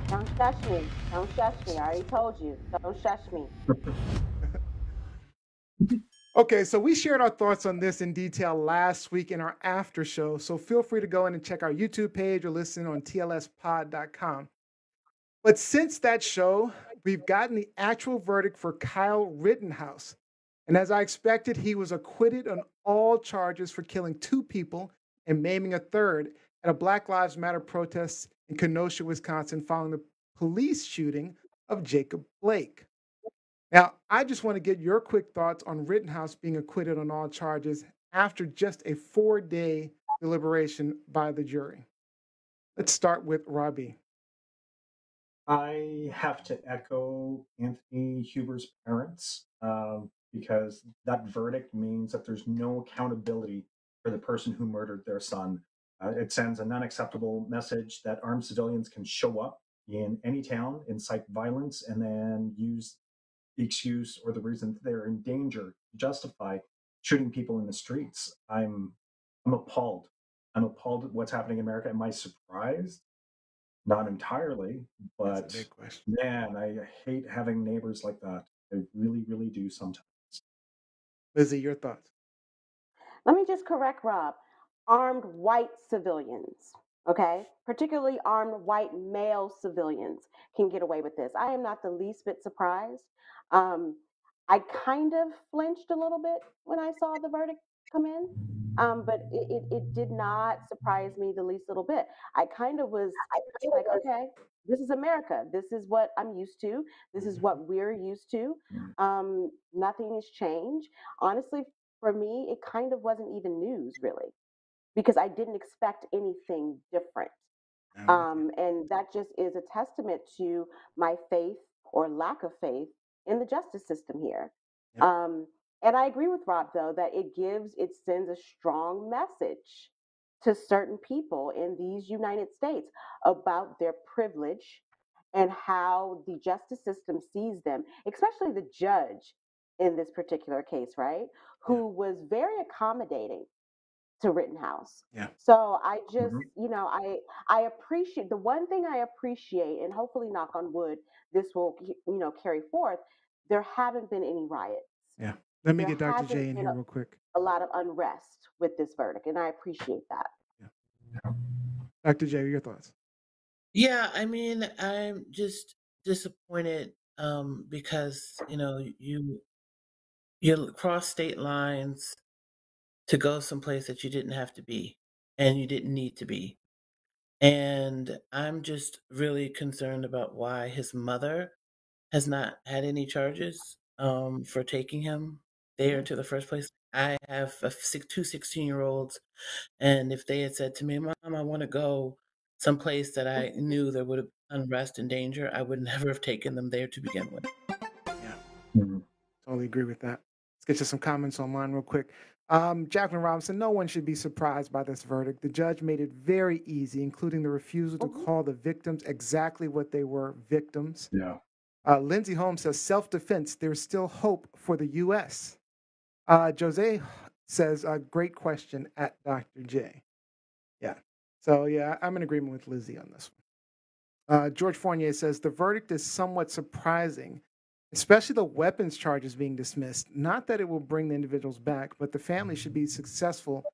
Don't shush me. Don't shush me. I already told you. Don't shush me. Okay, so we shared our thoughts on this in detail last week in our after show. So feel free to go in and check our YouTube page or listen on TLSpod.com. But since that show, we've gotten the actual verdict for Kyle Rittenhouse. And as I expected, he was acquitted on all charges for killing two people and maiming a third at a Black Lives Matter protest in Kenosha, Wisconsin, following the police shooting of Jacob Blake. Now, I just want to get your quick thoughts on Rittenhouse being acquitted on all charges after just a 4-day deliberation by the jury. Let's start with Robbie. I have to echo Anthony Huber's parents because that verdict means that there's no accountability for the person who murdered their son. It sends an unacceptable message that armed civilians can show up in any town, incite violence, and then use the excuse or the reason that they're in danger to justify shooting people in the streets. I'm appalled. I'm appalled at what's happening in America. Am I surprised? Not entirely, That's a but big question. man, I hate having neighbors like that. I really, really do sometimes. Lizzie, your thoughts? Let me just correct Rob. Armed white civilians, okay, particularly armed white male civilians, can get away with this. I am not the least bit surprised. Um, I kind of flinched a little bit when I saw the verdict come in, but it did not surprise me the least little bit. I kind of was like, okay, this is America. This is what I'm used to. This is what we're used to. Nothing has changed. Honestly, for me, it kind of wasn't even news really, because I didn't expect anything different. And that just is a testament to my faith or lack of faith in the justice system here. Yep. And I agree with Rob, though, that it sends a strong message to certain people in these United States about their privilege and how the justice system sees them, especially the judge in this particular case, right? Yeah. Who was very accommodating to Rittenhouse. Yeah. So I just, Mhm. I appreciate the one thing I appreciate, and hopefully, knock on wood, this will, carry forth. There haven't been any riots. Yeah. Let me There get Dr. hasn't J in been here real quick. a lot of unrest with this verdict, and I appreciate that. Yeah. Dr. J, your thoughts? Yeah, I mean, I'm just disappointed because you cross state lines to go someplace that you didn't have to be and you didn't need to be. And I'm just really concerned about why his mother has not had any charges for taking him there to the first place. I have two 16-year-olds, and if they had said to me, "Mom, I want to go someplace that I knew there would have been unrest and danger," I would never have taken them there to begin with. Yeah. Mhm. Totally agree with that. Let's get to some comments online real quick. Jacqueline Robinson, no one should be surprised by this verdict. The judge made it very easy, including the refusal to Mhm. call the victims exactly what they were, victims. Yeah. Lindsay Holmes says self-defense, there's still hope for the U.S. Jose says, great question at Dr. J. Yeah. So, yeah, I'm in agreement with Lizzie on this one. George Fournier says the verdict is somewhat surprising, especially the weapons charges being dismissed. Not that it will bring the individuals back, but the family should be successful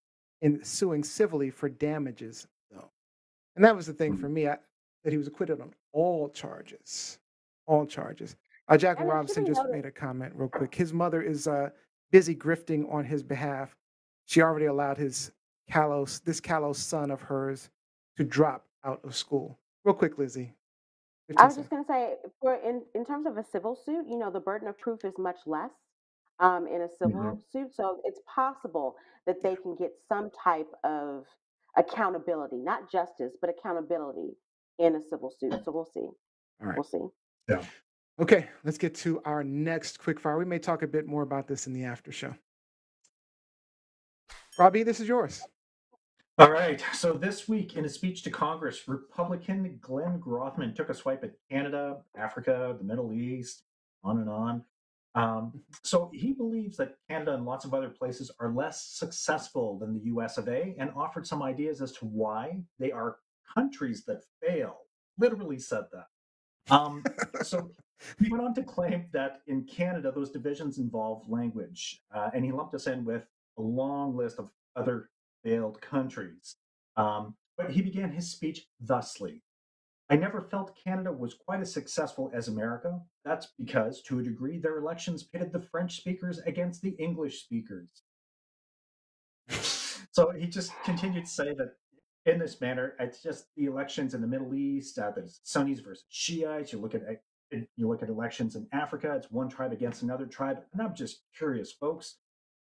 in suing civilly for damages, though. And that was the thing for Mhm. me, that he was acquitted on all charges. All charges. Jacqueline And it should Robinson be just noted. made a comment real quick. His mother is busy grifting on his behalf. She already allowed this callous son of hers to drop out of school. Real quick, Lizzie. I 15 was just seconds. going to say, for in terms of a civil suit, the burden of proof is much less in a Mhm. civil suit, so it's possible that Yeah. they can get some type of accountability, not justice, but accountability in a civil suit. So we'll see. All right. We'll see. Yeah. Okay, let's get to our next quick fire. We may talk a bit more about this in the after show. Robbie, this is yours. All right. So this week, in a speech to Congress, Republican Glenn Grothman took a swipe at Canada, Africa, the Middle East, on and on. So he believes that Canada and lots of other places are less successful than the US of A, and offered some ideas as to why they are countries that fail. Literally said that. So he went on to claim that in Canada, those divisions involve language, and he lumped us in with a long list of other failed countries. But he began his speech thusly: I never felt Canada was quite as successful as America. That's because, to a degree, their elections pitted the French speakers against the English speakers. So he just continued to say that in this manner, it's just the elections in the Middle East, there's Sunnis versus Shiites. You look at elections in Africa, it's one tribe against another tribe. And I'm just curious, folks,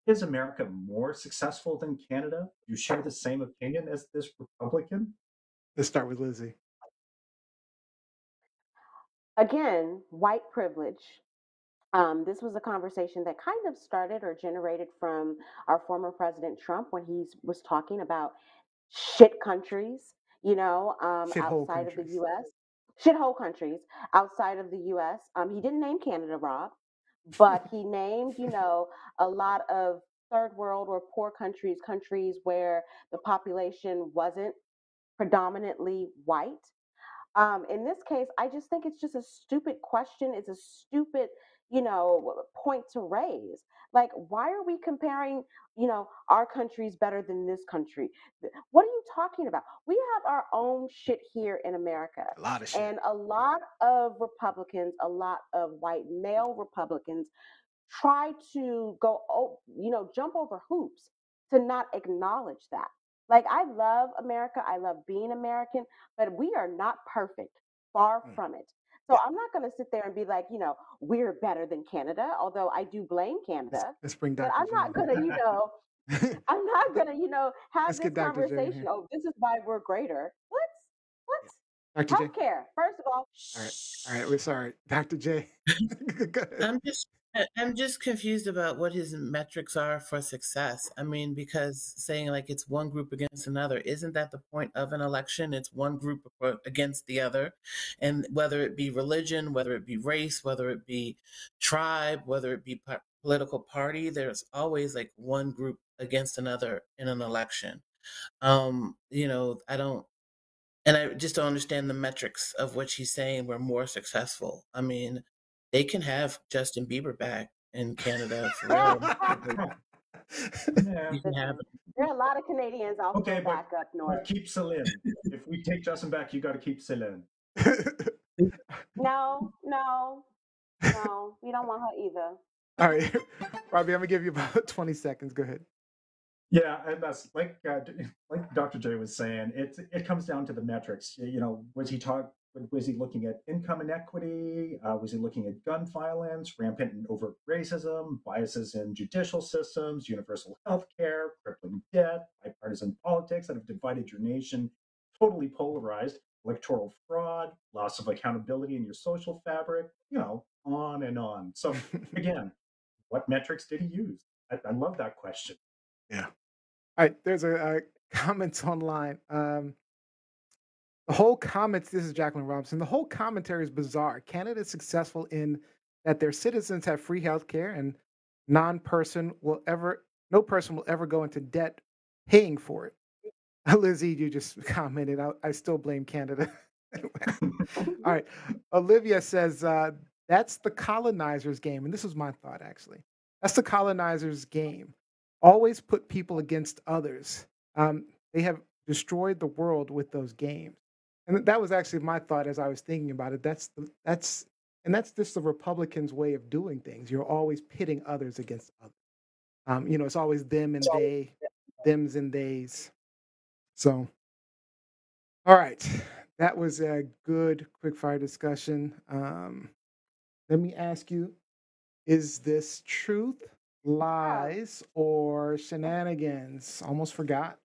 is America more successful than Canada? Do you share the same opinion as this Republican? Let's start with Lizzie. Again, white privilege. This was a conversation that kind of started or generated from our former President Trump when he was talking about shit countries, Shithole outside of the countries. U.S. Shithole countries outside of the U.S. He didn't name Canada, Rob, but he named, a lot of third world or poor countries where the population wasn't predominantly white. In this case, I just think it's just a stupid question. It's a stupid, point to raise. Like, why are we comparing, our country's better than this country? What are you talking about? We have our own shit here in America. A lot of shit. And a lot of Republicans, a lot of white male Republicans try to jump over hoops to not acknowledge that. Like, I love America, I love being American, but we are not perfect, far from it. So I'm not going to sit there and be like, we're better than Canada, although I do blame Canada. Let's bring But Dr. I'm not going to, I'm not going to, have Let's this get Dr. J in conversation. here. Oh, this is why we're greater. What? Dr. J. Healthcare, first of all. All right, we're sorry. Dr. J. Go ahead. I'm just confused about what his metrics are for success. I mean, because saying like it's one group against another, isn't that the point of an election? It's one group against the other. And whether it be religion, whether it be race, whether it be tribe, whether it be political party, there's always like one group against another in an election. I just don't understand the metrics of which he's saying we're more successful. I mean, they can have Justin Bieber back in Canada for real. Yeah. You can have There are a lot of Canadians also back up north. But keep Celine. If we take Justin back, you got to keep Celine. No, we don't want her either. All right, Robbie, I'm gonna give you about 20 seconds. Go ahead. Yeah, and that's like Dr. J was saying. It comes down to the metrics. Was he looking at income inequity? Was he looking at gun violence, rampant and overt racism, biases in judicial systems, universal health care, crippling debt, bipartisan politics that have divided your nation, totally polarized, electoral fraud, loss of accountability in your social fabric, on and on. So again, what metrics did he use? I love that question. Yeah. All right. There's a comments online. The whole comments. This is Jacqueline Robinson. The whole commentary is bizarre. Canada is successful in that their citizens have free health care, and no person will ever go into debt paying for it. Lizzie, you just commented. I still blame Canada. All right. Olivia says that's the colonizers' game, and this was my thought actually. That's the colonizers' game. Always put people against others. They have destroyed the world with those games, and that was actually my thought as I was thinking about it. That's just the Republicans' way of doing things. You're always pitting others against others. It's always them and they, thems and theys. So, all right, that was a good quickfire discussion. Let me ask you: is this truth, lies, or shenanigans? Almost forgot.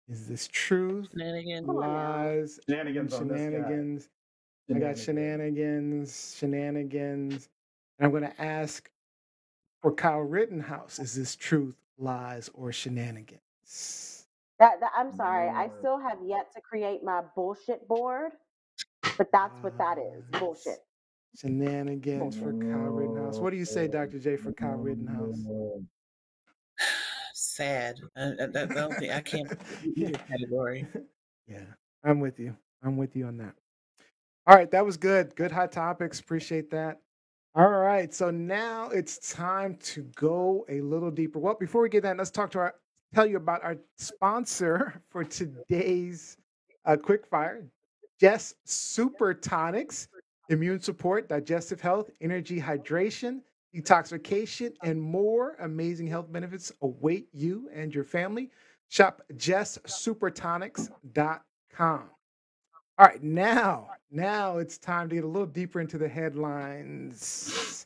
Is this truth, shenanigans? lies, Shenanigans on this guy. shenanigans? I got shenanigans. And I'm going to ask for Kyle Rittenhouse: is this truth, lies, or shenanigans? I'm sorry. I still have yet to create my bullshit board, but that's what that is. Bullshit. Shenanigans for Kyle Rittenhouse. What do you say, Dr. J, for Kyle Rittenhouse? Sad. I don't think I can't put either category. Yeah, I'm with you. I'm with you on that. All right, that was good. Good hot topics. Appreciate that. All right, so now it's time to go a little deeper. Well, before we get that, let's tell you about our sponsor for today's quick fire, Jess Super Tonics, immune support, digestive health, energy, hydration, detoxification, and more amazing health benefits await you and your family. Shop jesssupertonics.com. All right, now it's time to get a little deeper into the headlines.